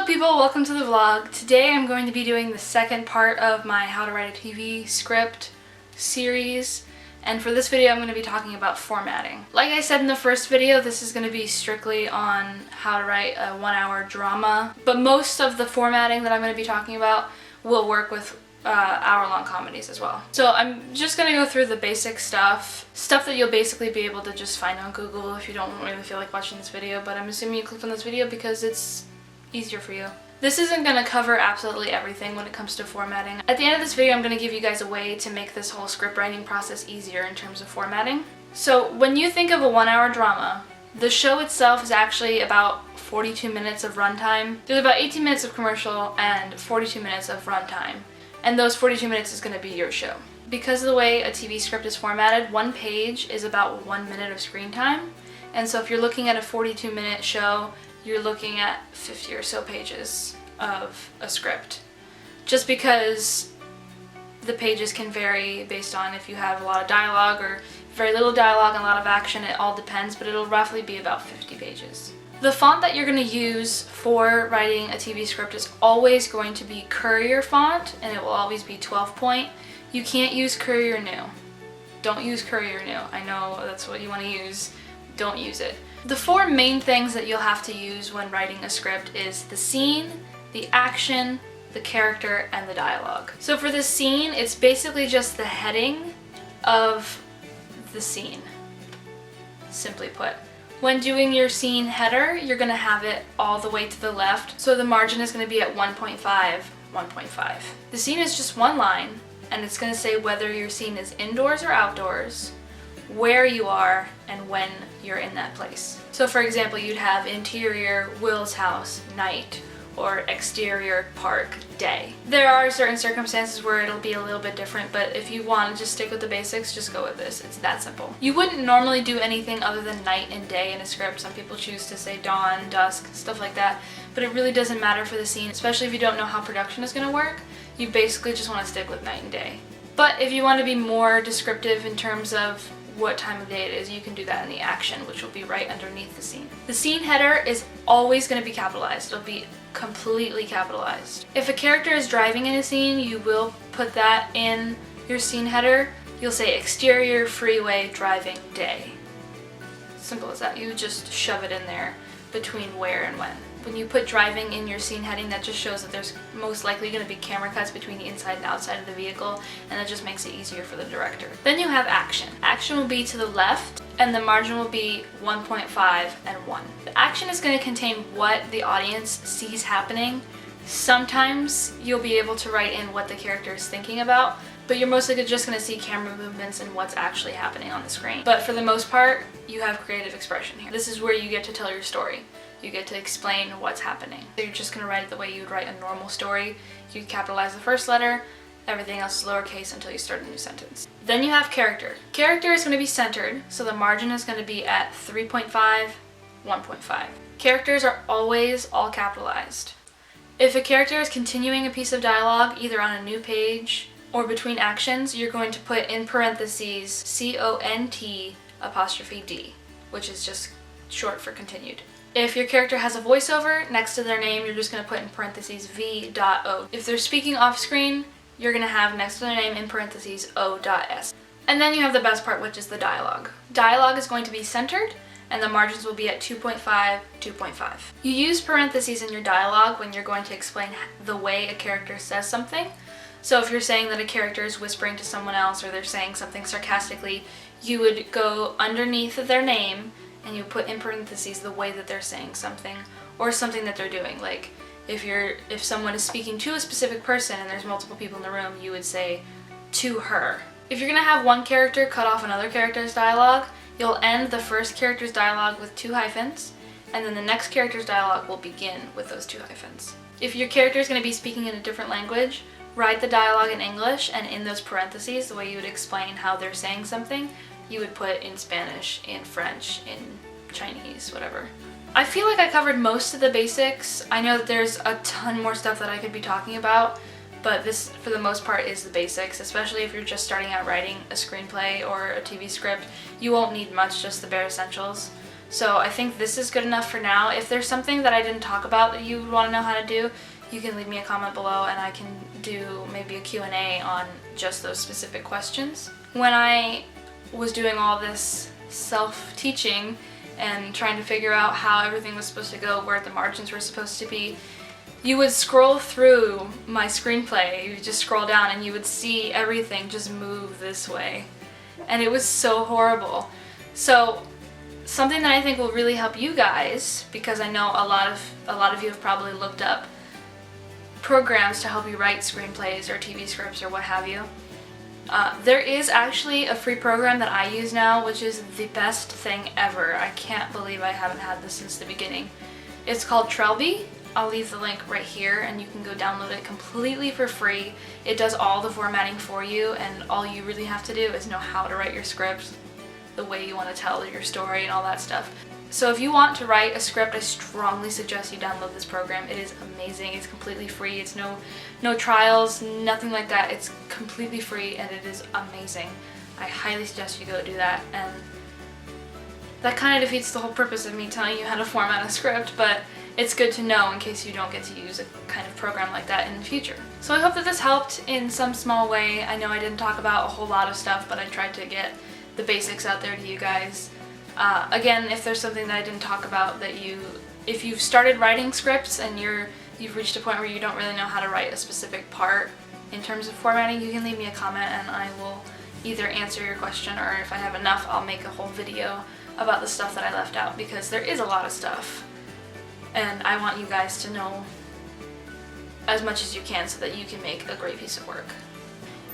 people, welcome to the vlog. Today I'm going to be doing the second part of my How to Write a TV Script series, and for this video I'm going to be talking about formatting. Like I said in the first video, this is going to be strictly on how to write a 1-hour drama, but most of the formatting that I'm going to be talking about will work with hour-long comedies as well. So I'm just going to go through the basic stuff that you'll basically be able to just find on Google if you don't really feel like watching this video, but I'm assuming you clicked on this video because it's easier for you. This isn't going to cover absolutely everything when it comes to formatting. At the end of this video, I'm going to give you guys a way to make this whole script writing process easier in terms of formatting. So when you think of a 1-hour drama, the show itself is actually about 42 minutes of runtime. There's about 18 minutes of commercial and 42 minutes of runtime. And those 42 minutes is going to be your show. Because of the way a TV script is formatted, one page is about 1 minute of screen time. And so if you're looking at a 42-minute show, you're looking at 50 or so pages of a script. Just because the pages can vary based on if you have a lot of dialogue or very little dialogue and a lot of action, it all depends, but it'll roughly be about 50 pages. The font that you're going to use for writing a TV script is always going to be Courier font, and it will always be 12 point. You can't use Courier New. Don't use Courier New. I know that's what you want to use. Don't use it. The four main things that you'll have to use when writing a script is the scene, the action, the character, and the dialogue. So for the scene, it's basically just the heading of the scene, simply put. When doing your scene header, you're going to have it all the way to the left, so the margin is going to be at 1.5, 1.5. The scene is just one line, and it's going to say whether your scene is indoors or outdoors, where you are, and when you're in that place. So for example, you'd have interior, Will's house, night, or exterior, park, day. There are certain circumstances where it'll be a little bit different, but if you want to just stick with the basics, just go with this. It's that simple. You wouldn't normally do anything other than night and day in a script. Some people choose to say dawn, dusk, stuff like that, but it really doesn't matter for the scene, especially if you don't know how production is going to work. You basically just want to stick with night and day. But if you want to be more descriptive in terms of what time of day it is, you can do that in the action, which will be right underneath the scene. The scene header is always going to be capitalized. It'll be completely capitalized. If a character is driving in a scene, you will put that in your scene header. You'll say exterior, freeway, driving, day. Simple as that. You just shove it in there between where and when. When you put driving in your scene heading, that just shows that there's most likely going to be camera cuts between the inside and outside of the vehicle, and that just makes it easier for the director. Then you have action. Action will be to the left, and the margin will be 1.5 and 1. The action is going to contain what the audience sees happening. Sometimes you'll be able to write in what the character is thinking about, but you're mostly just going to see camera movements and what's actually happening on the screen. But for the most part, you have creative expression here. This is where you get to tell your story. You get to explain what's happening. So you're just going to write it the way you would write a normal story. You capitalize the first letter, everything else is lowercase until you start a new sentence. Then you have character. Character is going to be centered, so the margin is going to be at 3.5, 1.5. Characters are always all capitalized. If a character is continuing a piece of dialogue, either on a new page or between actions, you're going to put in parentheses CONT', which is just short for continued. If your character has a voiceover next to their name, you're just going to put in parentheses V.O. If they're speaking off screen, you're going to have next to their name in parentheses O.S. And then you have the best part, which is the dialogue. Dialogue is going to be centered, and the margins will be at 2.5, 2.5. You use parentheses in your dialogue when you're going to explain the way a character says something. So if you're saying that a character is whispering to someone else, or they're saying something sarcastically, you would go underneath their name and you put in parentheses the way that they're saying something or something that they're doing. Like if someone is speaking to a specific person and there's multiple people in the room, you would say to her. If you're going to have one character cut off another character's dialogue, you'll end the first character's dialogue with 2 hyphens, and then the next character's dialogue will begin with those 2 hyphens. If your character is going to be speaking in a different language, write the dialogue in English, and in those parentheses, the way you would explain how they're saying something, you would put in Spanish, in French, in Chinese, whatever. I feel like I covered most of the basics. I know that there's a ton more stuff that I could be talking about, but this, for the most part, is the basics, especially if you're just starting out writing a screenplay or a TV script. You won't need much, just the bare essentials. So I think this is good enough for now. If there's something that I didn't talk about that you want to know how to do, you can leave me a comment below and I can do maybe a Q&A on just those specific questions. When I was doing all this self-teaching and trying to figure out how everything was supposed to go, where the margins were supposed to be, you would scroll through my screenplay, you would just scroll down and you would see everything just move this way. And it was so horrible. So something that I think will really help you guys, because I know a lot of you have probably looked up programs to help you write screenplays or TV scripts or what have you. There is actually a free program that I use now, which is the best thing ever. I can't believe I haven't had this since the beginning. It's called Trelby. I'll leave the link right here and you can go download it completely for free. It does all the formatting for you, and all you really have to do is know how to write your script, the way you want to tell your story and all that stuff. So if you want to write a script, I strongly suggest you download this program. It is amazing. It's completely free. It's no trials, nothing like that. It's completely free and it is amazing. I highly suggest you go do that. And that kind of defeats the whole purpose of me telling you how to format a script, but it's good to know in case you don't get to use a kind of program like that in the future. So I hope that this helped in some small way. I know I didn't talk about a whole lot of stuff, but I tried to get the basics out there to you guys. Again, if there's something that I didn't talk about that if you've started writing scripts and you've reached a point where you don't really know how to write a specific part in terms of formatting, you can leave me a comment and I will either answer your question, or if I have enough, I'll make a whole video about the stuff that I left out, because there is a lot of stuff and I want you guys to know as much as you can so that you can make a great piece of work.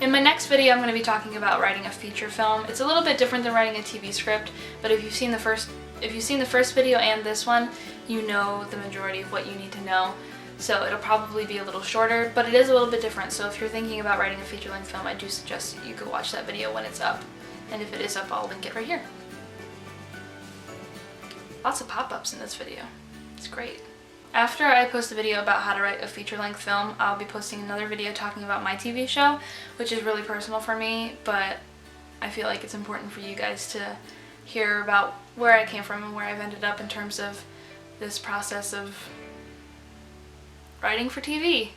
In my next video, I'm going to be talking about writing a feature film. It's a little bit different than writing a TV script, but if you've seen the first video and this one, you know the majority of what you need to know. So it'll probably be a little shorter, but it is a little bit different. So if you're thinking about writing a feature-length film, I do suggest you go watch that video when it's up. And if it is up, I'll link it right here. Lots of pop-ups in this video. It's great. After I post a video about how to write a feature-length film, I'll be posting another video talking about my TV show, which is really personal for me, but I feel like it's important for you guys to hear about where I came from and where I've ended up in terms of this process of writing for TV.